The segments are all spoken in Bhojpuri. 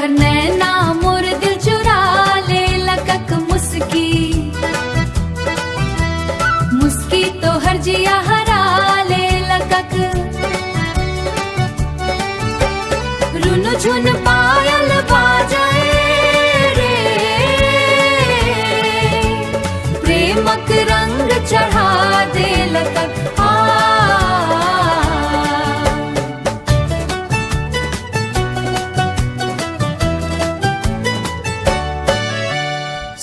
तोहर नैना मोर दिल चुरा ले लकक मुस्की, मुस्की तोहर जिया हरा ले लकक। रुनु झुन पायल बाजाए रे, प्रेमक रंग चढ़ा दे लकक।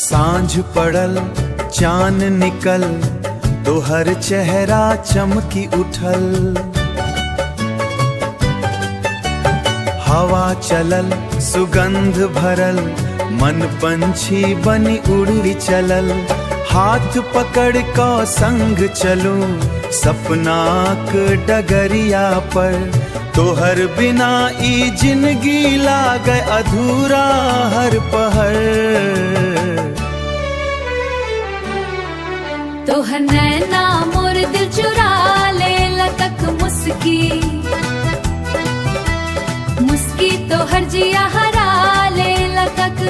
सांझ पड़ल चान निकल, तोहर चेहरा चमकी उठल। हवा चलल सुगंध भरल, मन पंछी बनी उड़ी चलल। हाथ पकड़ को संग चलूं सपनाक डगरिया पर, तोहर बिना ई जिंदगी लागे अधूरा हर पहर। तोहर नैना मोर दिल चुरा ले लकक मुस्की, मुस्की तोहर जिया हरा ले लकक।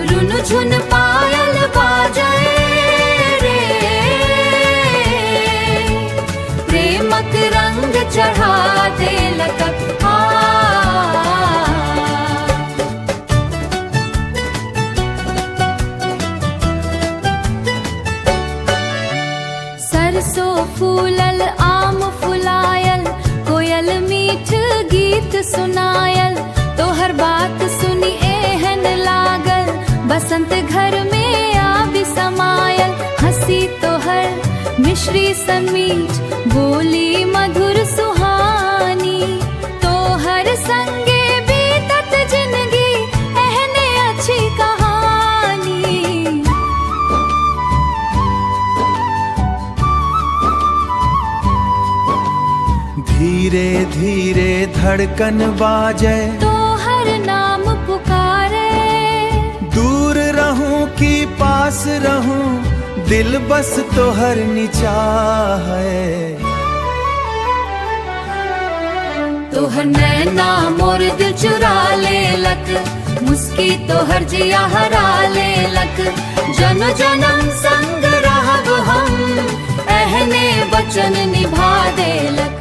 रुनु झुन पायल बाजाए रे, प्रेमक रंग चढ़ा दे लकक। सरसों फूलल आम फुलायल, कोयल मीठ गीत सुनायल। तोहर बात सुनी एहन लागल, बसंत घर में आबि समायल। हंसी तोहर मिश्री सन मीठ, बोली मधुर सुहानी। तोहर संगे बीतत जिंदगी एहने अच्छी कहानी। धीरे धीरे धड़कन बाजे, तोहर नाम पुकारे। दूर रहूं कि पास रहूं, दिल बस तोहर निचाह है। तोहर नैना मोर दिल चुरा ले लक, मुस्की तोहर जिया हरा ले लक। जन जन्म संग रहब हम, एहने वचन निभा दे लक।